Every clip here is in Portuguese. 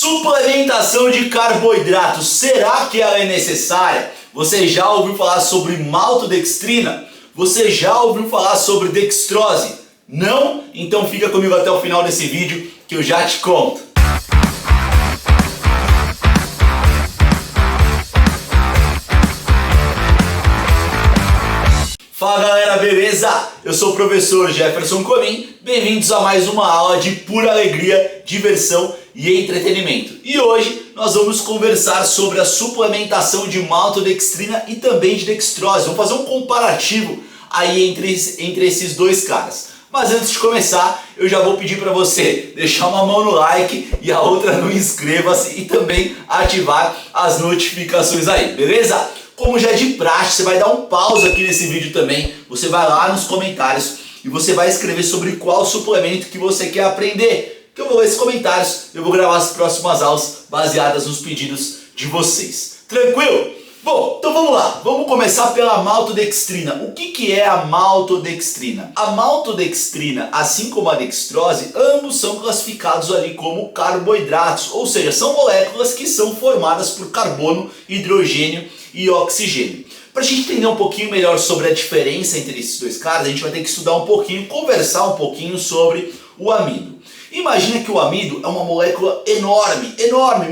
Suplementação de carboidratos, será que ela é necessária? Você já ouviu falar sobre maltodextrina? Você já ouviu falar sobre dextrose? Não? Então fica comigo até o final desse vídeo que eu já te conto. Fala galera, beleza? Eu sou o professor Jefferson Comin, bem-vindos a mais uma aula de pura alegria, diversão e entretenimento. E hoje nós vamos conversar sobre a suplementação de maltodextrina e também de dextrose. Vamos fazer um comparativo aí entre esses dois caras. Mas antes de começar, eu já vou pedir para você deixar uma mão no like e a outra no inscreva-se e também ativar as notificações aí, beleza? Como já é de praxe, você vai dar um pause aqui nesse vídeo também, você vai lá nos comentários e você vai escrever sobre qual suplemento que você quer aprender. Que eu vou ler esses comentários, eu vou gravar as próximas aulas baseadas nos pedidos de vocês. Tranquilo? Bom, então vamos lá, vamos começar pela maltodextrina. O que é a maltodextrina? A maltodextrina, assim como a dextrose, ambos são classificados ali como carboidratos, ou seja, são moléculas que são formadas por carbono, hidrogênio e oxigênio. Para a gente entender um pouquinho melhor sobre a diferença entre esses dois caras, a gente vai ter que estudar um pouquinho, conversar um pouquinho sobre o amido. Imagina que o amido é uma molécula enorme,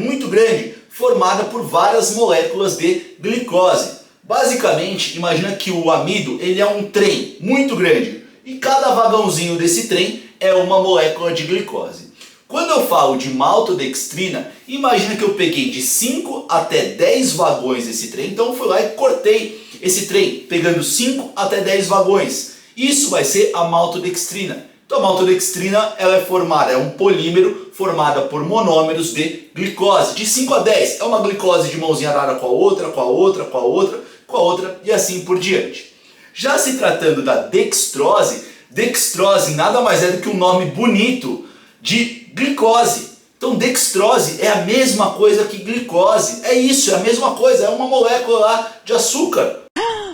muito grande, formada por várias moléculas de glicose. Basicamente, imagina que o amido ele é um trem muito grande e cada vagãozinho desse trem é uma molécula de glicose. Quando eu falo de maltodextrina, imagina que eu peguei de 5 até 10 vagões desse trem, então eu fui lá e cortei esse trem, pegando 5 até 10 vagões. Isso vai ser a maltodextrina. Então a maltodextrina ela é um polímero formado por monômeros de glicose. De 5 a 10 é uma glicose de mãozinha dada com a outra, com a outra, com a outra, com a outra e assim por diante. Já se tratando da dextrose, dextrose nada mais é do que um nome bonito de glicose. Então dextrose é a mesma coisa que glicose. É isso, é a mesma coisa, é uma molécula lá de açúcar.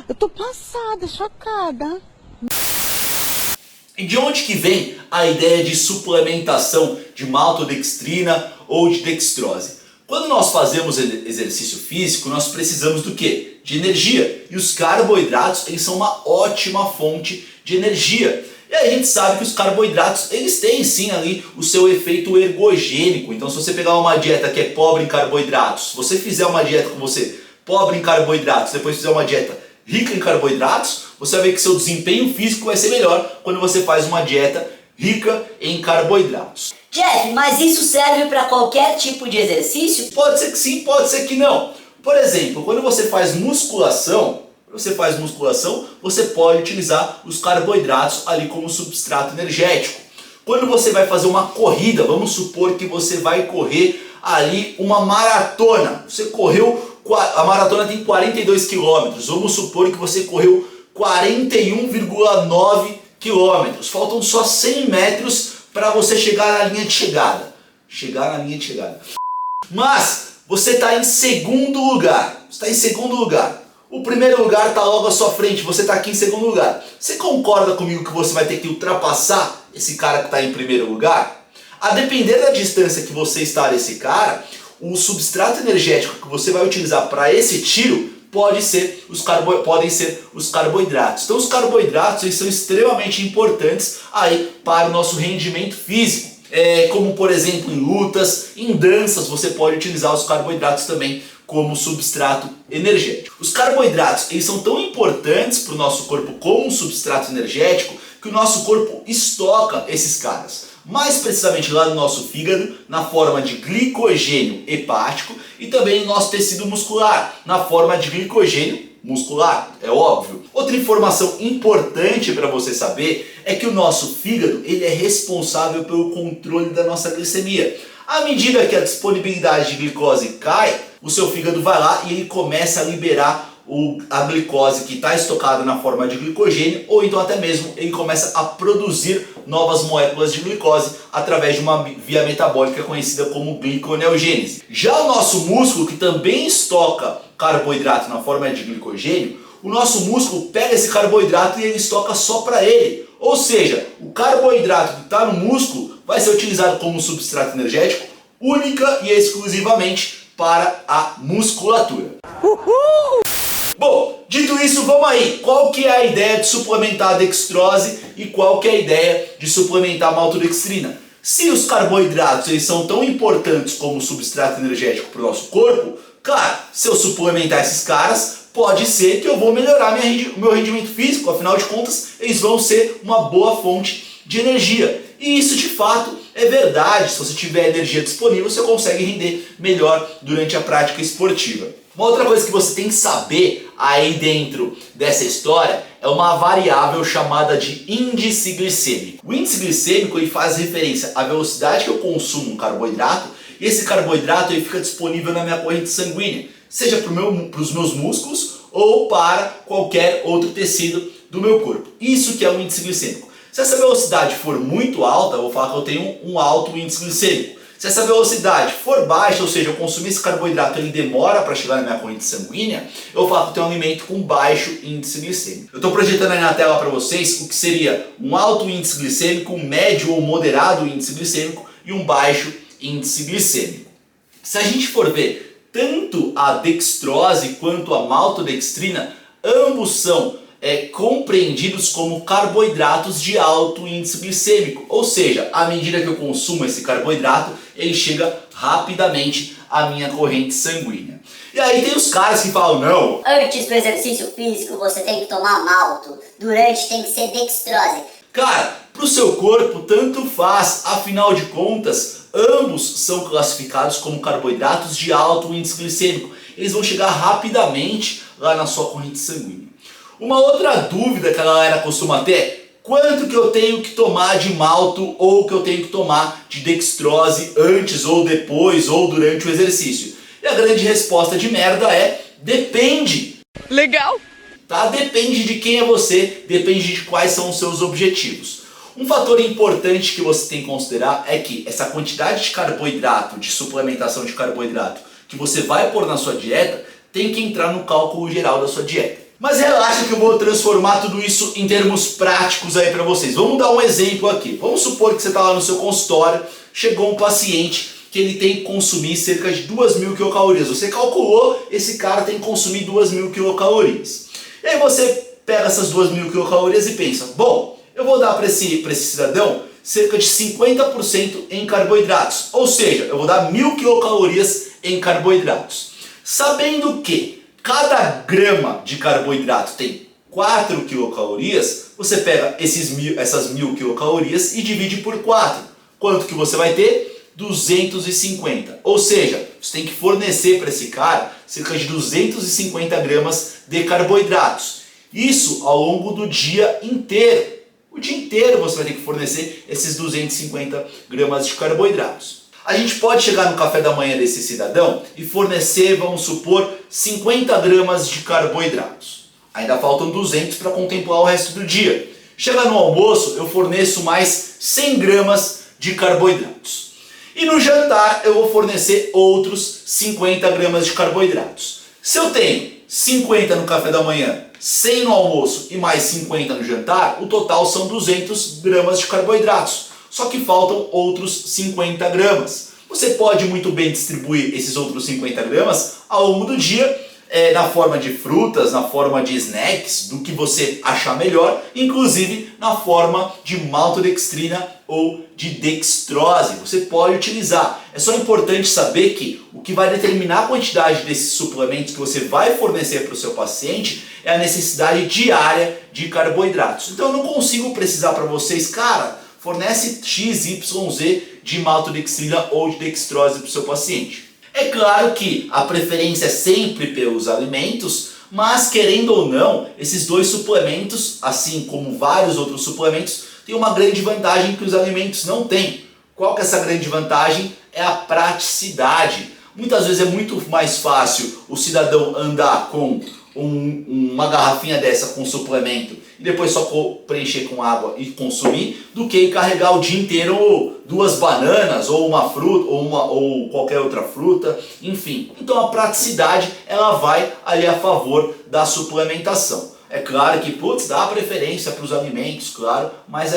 Eu tô passada, chocada. E de onde que vem a ideia de suplementação de maltodextrina ou de dextrose? Quando nós fazemos exercício físico, nós precisamos do quê? De energia. E os carboidratos, eles são uma ótima fonte de energia. E a gente sabe que os carboidratos, eles têm sim ali o seu efeito ergogênico. Então se você pegar uma dieta que é pobre em carboidratos, se você fizer uma dieta com você pobre em carboidratos, depois fizer uma dieta rica em carboidratos, você vai ver que seu desempenho físico vai ser melhor quando você faz uma dieta rica em carboidratos. Jeff, mas isso serve para qualquer tipo de exercício? Pode ser que sim, pode ser que não. Por exemplo, quando você faz musculação, você pode utilizar os carboidratos ali como substrato energético. Quando você vai fazer uma corrida, vamos supor que você vai correr ali uma maratona. Você correu, a maratona tem 42 quilômetros, vamos supor que você correu 41,9 quilômetros. Faltam só 100 metros para você chegar na linha de chegada. Mas você está em segundo lugar. O primeiro lugar está logo à sua frente, você está aqui em segundo lugar. Você concorda comigo que você vai ter que ultrapassar esse cara que está em primeiro lugar? A depender da distância que você está desse cara, o substrato energético que você vai utilizar para esse tiro podem ser os carboidratos. Então os carboidratos eles são extremamente importantes aí para o nosso rendimento físico. Como por exemplo em lutas, em danças, você pode utilizar os carboidratos também como substrato energético. Os carboidratos eles são tão importantes para o nosso corpo como um substrato energético que o nosso corpo estoca esses caras. Mais precisamente lá no nosso fígado, na forma de glicogênio hepático e também no nosso tecido muscular, na forma de glicogênio muscular, é óbvio. Outra informação importante para você saber é que o nosso fígado ele é responsável pelo controle da nossa glicemia. À medida que a disponibilidade de glicose cai, o seu fígado vai lá e ele começa a liberar a glicose que está estocada na forma de glicogênio, ou então até mesmo ele começa a produzir novas moléculas de glicose através de uma via metabólica conhecida como gliconeogênese. Já o nosso músculo, que também estoca carboidrato na forma de glicogênio, o nosso músculo pega esse carboidrato e ele estoca só para ele. Ou seja, o carboidrato que está no músculo vai ser utilizado como substrato energético única e exclusivamente para a musculatura. Bom, dito isso, vamos aí. Qual que é a ideia de suplementar a dextrose e qual que é a ideia de suplementar a maltodextrina? Se os carboidratos eles são tão importantes como substrato energético para o nosso corpo, claro, se eu suplementar esses caras, pode ser que eu vou melhorar o meu rendimento físico. Afinal de contas, eles vão ser uma boa fonte de energia. E isso de fato é verdade. Se você tiver energia disponível, você consegue render melhor durante a prática esportiva. Uma outra coisa que você tem que saber aí dentro dessa história é uma variável chamada de índice glicêmico. O índice glicêmico ele faz referência à velocidade que eu consumo um carboidrato e esse carboidrato ele fica disponível na minha corrente sanguínea, seja para os meus músculos ou para qualquer outro tecido do meu corpo. Isso que é o índice glicêmico. Se essa velocidade for muito alta, eu vou falar que eu tenho um alto índice glicêmico. Se essa velocidade for baixa, ou seja, eu consumir esse carboidrato ele demora para chegar na minha corrente sanguínea, eu falo que eu tenho um alimento com baixo índice glicêmico. Eu estou projetando aí na tela para vocês o que seria um alto índice glicêmico, um médio ou moderado índice glicêmico e um baixo índice glicêmico. Se a gente for ver tanto a dextrose quanto a maltodextrina, ambos são compreendidos como carboidratos de alto índice glicêmico, ou seja, à medida que eu consumo esse carboidrato, ele chega rapidamente à minha corrente sanguínea. E aí tem os caras que falam, não, Antes do exercício físico você tem que tomar malto, durante tem que ser dextrose. cara, para o seu corpo tanto faz, afinal de contas, ambos são classificados como carboidratos de alto índice glicêmico. Eles vão chegar rapidamente lá na sua corrente sanguínea. Uma outra dúvida que a galera costuma ter é quanto que eu tenho que tomar de malto ou que eu tenho que tomar de dextrose antes ou depois ou durante o exercício. E a grande resposta de merda é depende. Legal. Tá? Depende de quem é você, depende de quais são os seus objetivos. Um fator importante que você tem que considerar é que essa quantidade de carboidrato, de suplementação de carboidrato que você vai pôr na sua dieta, tem que entrar no cálculo geral da sua dieta. Mas relaxa que eu vou transformar tudo isso em termos práticos aí para vocês. Vamos dar um exemplo aqui. Vamos supor que você está lá no seu consultório, chegou um paciente que ele tem que consumir cerca de 2.000 quilocalorias. Você calculou, esse cara tem que consumir 2.000 quilocalorias. E aí você pega essas 2.000 quilocalorias e pensa, bom, eu vou dar para esse cidadão cerca de 50% em carboidratos. Ou seja, eu vou dar 1.000 quilocalorias em carboidratos. Sabendo que cada grama de carboidrato tem 4 quilocalorias, você pega essas 1.000 quilocalorias e divide por 4. Quanto que você vai ter? 250. Ou seja, você tem que fornecer para esse cara cerca de 250 gramas de carboidratos. Isso ao longo do dia inteiro. O dia inteiro você vai ter que fornecer esses 250 gramas de carboidratos. A gente pode chegar no café da manhã desse cidadão e fornecer, vamos supor, 50 gramas de carboidratos. Ainda faltam 200 para contemplar o resto do dia. Chega no almoço, eu forneço mais 100 gramas de carboidratos. E no jantar eu vou fornecer outros 50 gramas de carboidratos. Se eu tenho 50 no café da manhã, 100 no almoço e mais 50 no jantar, o total são 200 gramas de carboidratos. Só que faltam outros 50 gramas. Você pode muito bem distribuir esses outros 50 gramas ao longo do dia, na forma de frutas, na forma de snacks, do que você achar melhor, inclusive na forma de maltodextrina ou de dextrose. Você pode utilizar. É só importante saber que o que vai determinar a quantidade desses suplementos que você vai fornecer para o seu paciente é a necessidade diária de carboidratos. Então eu não consigo precisar para vocês, cara, fornece XYZ de maltodextrina ou de dextrose para o seu paciente. É claro que a preferência é sempre pelos alimentos, mas querendo ou não, esses dois suplementos, assim como vários outros suplementos, têm uma grande vantagem que os alimentos não têm. Qual que é essa grande vantagem? É a praticidade. Muitas vezes é muito mais fácil o cidadão andar com uma garrafinha dessa com suplemento e depois só preencher com água e consumir, do que carregar o dia inteiro 2 bananas ou uma fruta ou qualquer outra fruta, enfim. Então a praticidade ela vai ali a favor da suplementação. É claro que dá preferência para os alimentos, claro, mas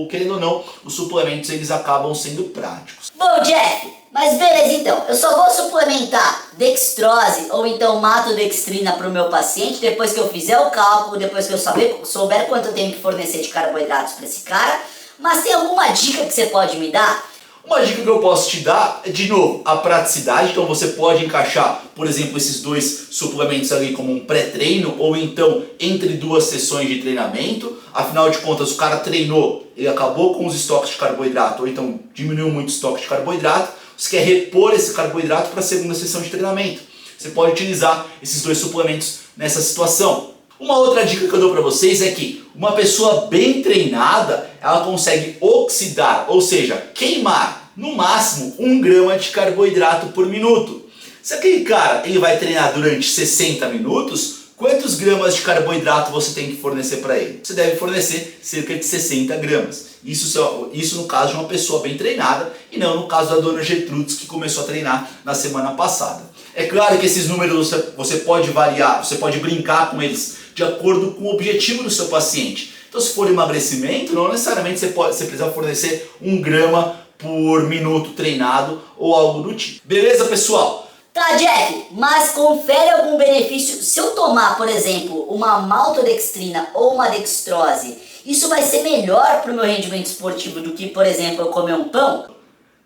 querendo ou não, os suplementos eles acabam sendo práticos. Bom, Jeff, mas Mas beleza, então, eu só vou suplementar dextrose ou então maltodextrina para o meu paciente depois que eu fizer o cálculo, depois que eu souber quanto eu tenho que fornecer de carboidratos para esse cara. Mas tem alguma dica que você pode me dar? Uma dica que eu posso te dar é, de novo, a praticidade. Então você pode encaixar, por exemplo, esses dois suplementos ali como um pré-treino ou então entre duas sessões de treinamento. Afinal de contas, o cara treinou, ele acabou com os estoques de carboidrato ou então diminuiu muito o estoque de carboidrato. Você quer repor esse carboidrato para a segunda sessão de treinamento. Você pode utilizar esses dois suplementos nessa situação. Uma outra dica que eu dou para vocês é que uma pessoa bem treinada, ela consegue oxidar, ou seja, queimar no máximo 1 grama de carboidrato por minuto. Se aquele cara ele vai treinar durante 60 minutos, quantos gramas de carboidrato você tem que fornecer para ele? Você deve fornecer cerca de 60 gramas. Isso no caso de uma pessoa bem treinada e não no caso da dona Gertrudes que começou a treinar na semana passada. É claro que esses números você pode variar, você pode brincar com eles de acordo com o objetivo do seu paciente. Então se for emagrecimento, não necessariamente você precisa fornecer 1 grama por minuto treinado ou algo do tipo. Beleza, pessoal? Tá, Jeff, mas confere algum benefício se eu tomar, por exemplo, uma maltodextrina ou uma dextrose? Isso vai ser melhor para o meu rendimento esportivo do que, por exemplo, eu comer um pão?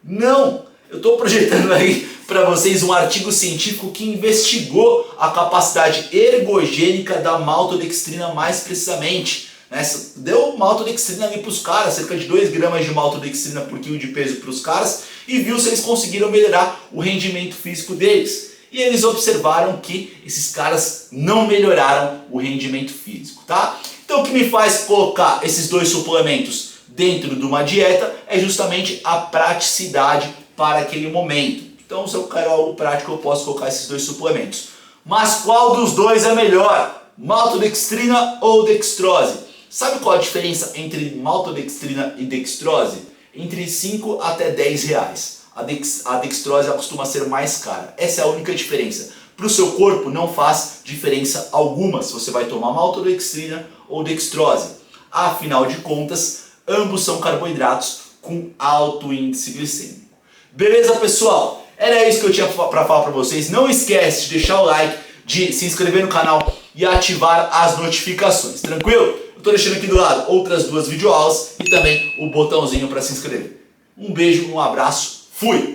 Não! Eu estou projetando aí para vocês um artigo científico que investigou a capacidade ergogênica da maltodextrina mais precisamente. Deu maltodextrina ali para os caras, cerca de 2 gramas de maltodextrina por quilo de peso para os caras, e viu se eles conseguiram melhorar o rendimento físico deles. E eles observaram que esses caras não melhoraram o rendimento físico, tá? Então o que me faz colocar esses dois suplementos dentro de uma dieta é justamente a praticidade para aquele momento. Então se eu quero algo prático eu posso colocar esses dois suplementos. Mas qual dos dois é melhor? Maltodextrina ou dextrose? Sabe qual a diferença entre maltodextrina e dextrose? Entre 5 até 10 reais. A dextrose costuma ser mais cara. Essa é a única diferença. Para o seu corpo não faz diferença alguma se você vai tomar maltodextrina ou dextrose. Afinal de contas, ambos são carboidratos com alto índice glicêmico. Beleza, pessoal? Era isso que eu tinha para falar para vocês. Não esquece de deixar o like, de se inscrever no canal e ativar as notificações. Tranquilo? Eu estou deixando aqui do lado outras 2 videoaulas e também o botãozinho para se inscrever. Um beijo, um abraço, fui!